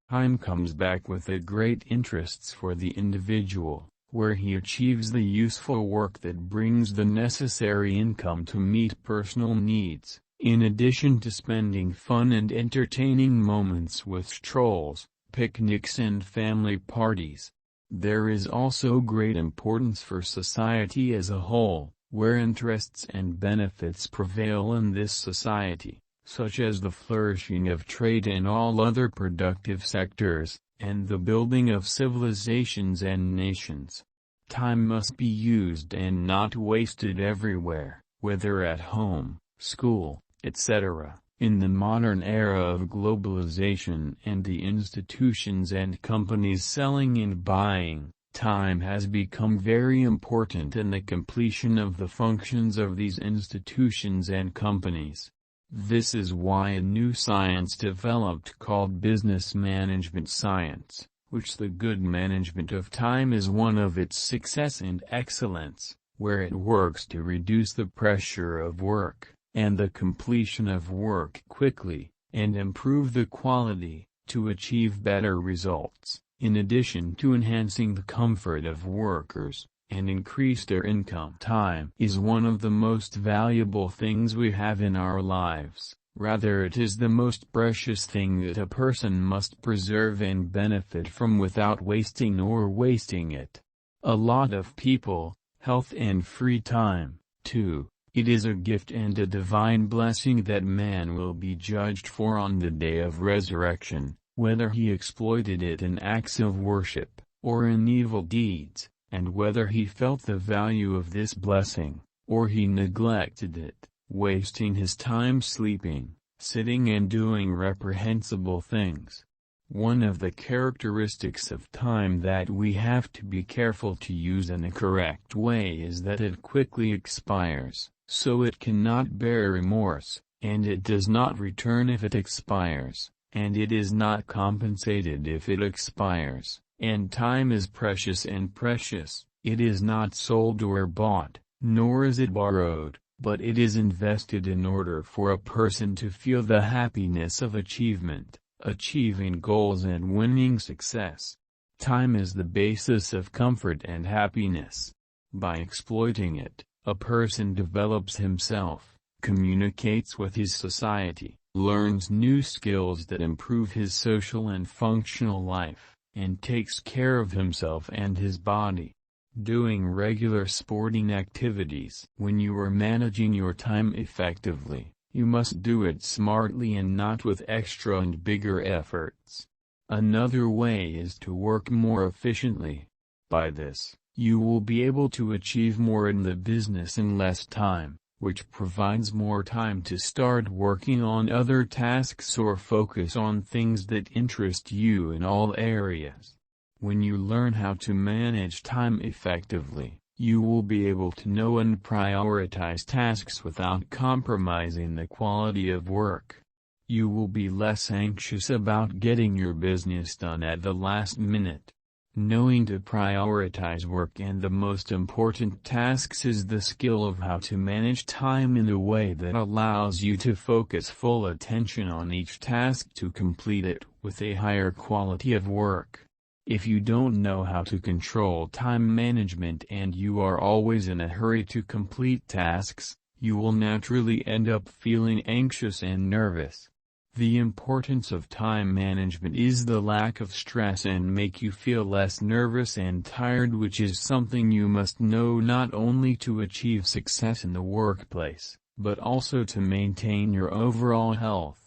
Time comes back with a great interests for the individual, where he achieves the useful work that brings the necessary income to meet personal needs, in addition to spending fun and entertaining moments with strolls, picnics and family parties. There is also great importance for society as a whole, where interests and benefits prevail in this society, such as the flourishing of trade and all other productive sectors, and the building of civilizations and nations. Time must be used and not wasted everywhere, whether at home, school, etc. In the modern era of globalization and the institutions and companies selling and buying, time has become very important in the completion of the functions of these institutions and companies. This is why a new science developed called business management science, which the good management of time is one of its success and excellence, where it works to reduce the pressure of work, and the completion of work quickly, and improve the quality, to achieve better results, in addition to enhancing the comfort of workers, and increase their income. Time is one of the most valuable things we have in our lives, rather it is the most precious thing that a person must preserve and benefit from without wasting it. A lot of people, health and free time, too. It is a gift and a divine blessing that man will be judged for on the day of resurrection, whether he exploited it in acts of worship, or in evil deeds, and whether he felt the value of this blessing, or he neglected it, wasting his time sleeping, sitting and doing reprehensible things. One of the characteristics of time that we have to be careful to use in a correct way is that it quickly expires, so it cannot bear remorse, and it does not return if it expires, and it is not compensated if it expires, and time is precious and precious, it is not sold or bought, nor is it borrowed, but it is invested in order for a person to feel the happiness of achievement, achieving goals and winning success. Time is the basis of comfort and happiness. By exploiting it, a person develops himself, communicates with his society, learns new skills that improve his social and functional life, and takes care of himself and his body. Doing regular sporting activities. When you are managing your time effectively, you must do it smartly and not with extra and bigger efforts. Another way is to work more efficiently. By this, you will be able to achieve more in the business in less time, which provides more time to start working on other tasks or focus on things that interest you in all areas. When you learn how to manage time effectively, you will be able to know and prioritize tasks without compromising the quality of work. You will be less anxious about getting your business done at the last minute. Knowing to prioritize work and the most important tasks is the skill of how to manage time in a way that allows you to focus full attention on each task to complete it with a higher quality of work. If you don't know how to control time management and you are always in a hurry to complete tasks, you will naturally end up feeling anxious and nervous. The importance of time management is the lack of stress and make you feel less nervous and tired, which is something you must know not only to achieve success in the workplace, but also to maintain your overall health.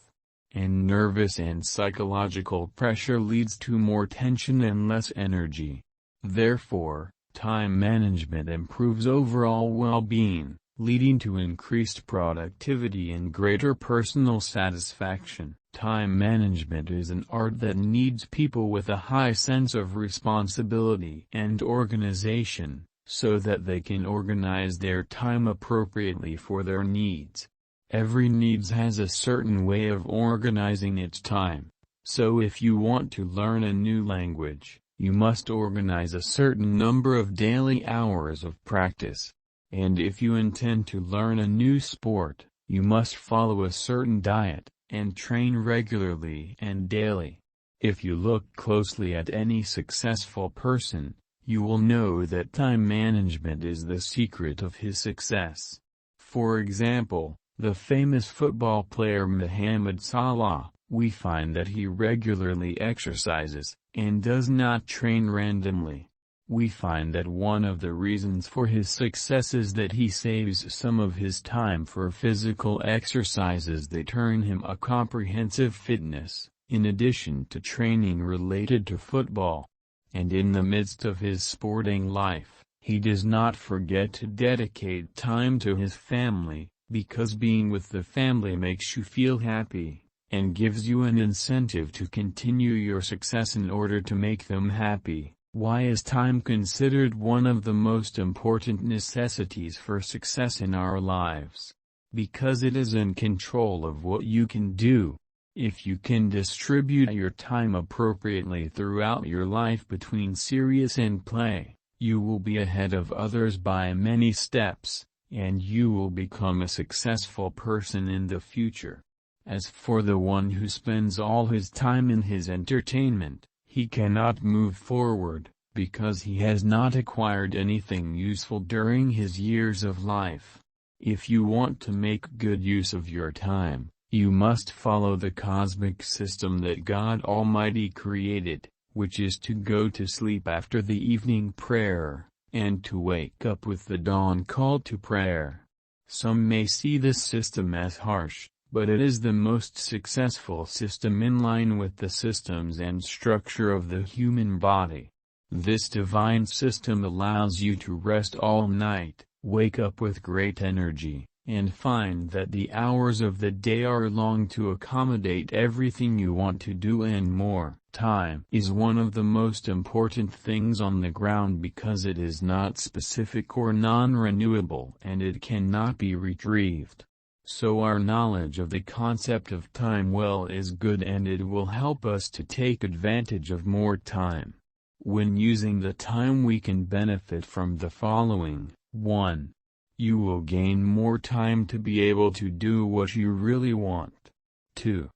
And nervous and psychological pressure leads to more tension and less energy. Therefore, time management improves overall well-being, leading to increased productivity and greater personal satisfaction. Time management is an art that needs people with a high sense of responsibility and organization, so that they can organize their time appropriately for their needs. Every needs has a certain way of organizing its time. So if you want to learn a new language, you must organize a certain number of daily hours of practice. And if you intend to learn a new sport, you must follow a certain diet, and train regularly and daily. If you look closely at any successful person, you will know that time management is the secret of his success. For example, the famous football player Mohamed Salah, we find that he regularly exercises, and does not train randomly. We find that one of the reasons for his success is that he saves some of his time for physical exercises that earn him a comprehensive fitness, in addition to training related to football. And in the midst of his sporting life, he does not forget to dedicate time to his family, because being with the family makes you feel happy, and gives you an incentive to continue your success in order to make them happy. Why is time considered one of the most important necessities for success in our lives? Because it is in control of what you can do. If you can distribute your time appropriately throughout your life between serious and play, you will be ahead of others by many steps, and you will become a successful person in the future. As for the one who spends all his time in his entertainment, he cannot move forward, because he has not acquired anything useful during his years of life. If you want to make good use of your time, you must follow the cosmic system that God Almighty created, which is to go to sleep after the evening prayer, and to wake up with the dawn call to prayer. Some may see this system as harsh, but it is the most successful system in line with the systems and structure of the human body. This divine system allows you to rest all night, wake up with great energy, and find that the hours of the day are long to accommodate everything you want to do and more. Time is one of the most important things on the ground because it is not specific or non-renewable and it cannot be retrieved. So our knowledge of the concept of time well is good, and it will help us to take advantage of more time. When using the time we can benefit from the following. 1. You will gain more time to be able to do what you really want. 2.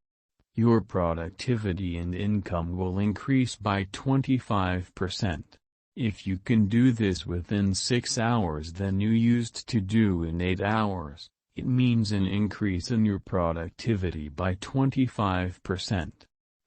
Your productivity and income will increase by 25%. If you can do this within 6 hours than you used to do in 8 hours, it means an increase in your productivity by 25%.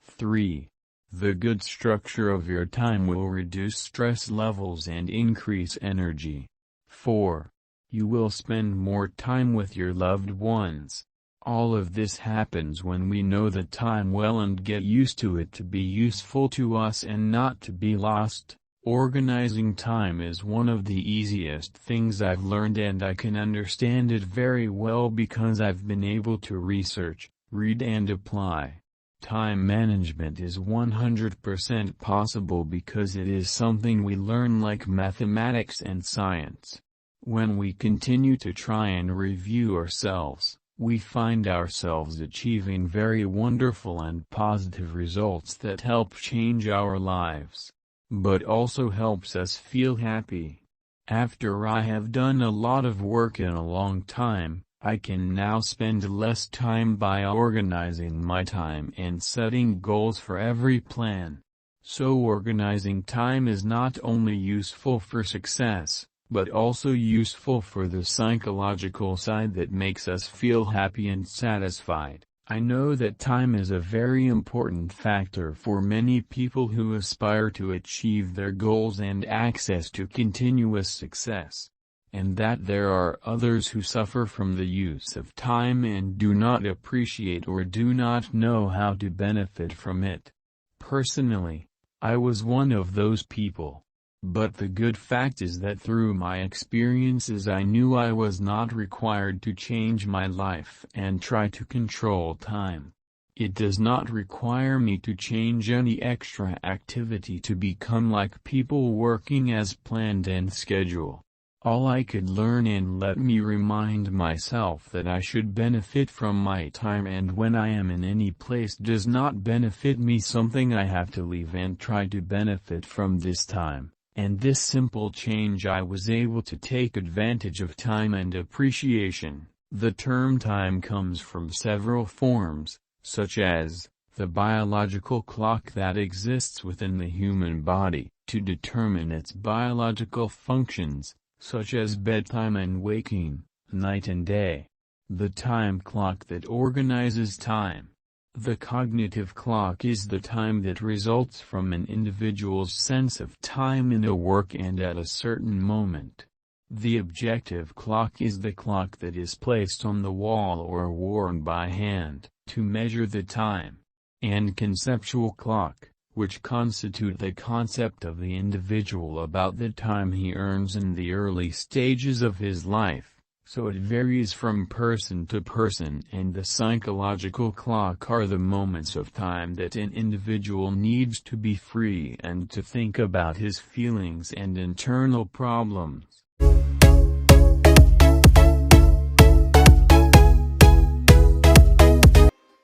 3. The good structure of your time will reduce stress levels and increase energy. 4. You will spend more time with your loved ones. All of this happens when we know the time well and get used to it to be useful to us and not to be lost. Organizing time is one of the easiest things I've learned, and I can understand it very well because I've been able to research, read and apply. Time management is 100% possible because it is something we learn like mathematics and science. When we continue to try and review ourselves, we find ourselves achieving very wonderful and positive results that help change our lives, but also helps us feel happy. After I have done a lot of work in a long time, I can now spend less time by organizing my time and setting goals for every plan. So organizing time is not only useful for success, but also useful for the psychological side that makes us feel happy and satisfied. I know that time is a very important factor for many people who aspire to achieve their goals and access to continuous success, and that there are others who suffer from the use of time and do not appreciate or do not know how to benefit from it. Personally, I was one of those people. But the good fact is that through my experiences I knew I was not required to change my life and try to control time. It does not require me to change any extra activity to become like people working as planned and schedule. All I could learn and let me remind myself that I should benefit from my time, and when I am in any place does not benefit me, something I have to leave and try to benefit from this time. And this simple change, I was able to take advantage of time and appreciation. The term time comes from several forms, such as the biological clock that exists within the human body, to determine its biological functions, such as bedtime and waking, night and day. The time clock that organizes time. The cognitive clock is the time that results from an individual's sense of time in a work and at a certain moment. The objective clock is the clock that is placed on the wall or worn by hand, to measure the time. And conceptual clock, which constitute the concept of the individual about the time he earns in the early stages of his life, so it varies from person to person. And the psychological clock are the moments of time that an individual needs to be free and to think about his feelings and internal problems.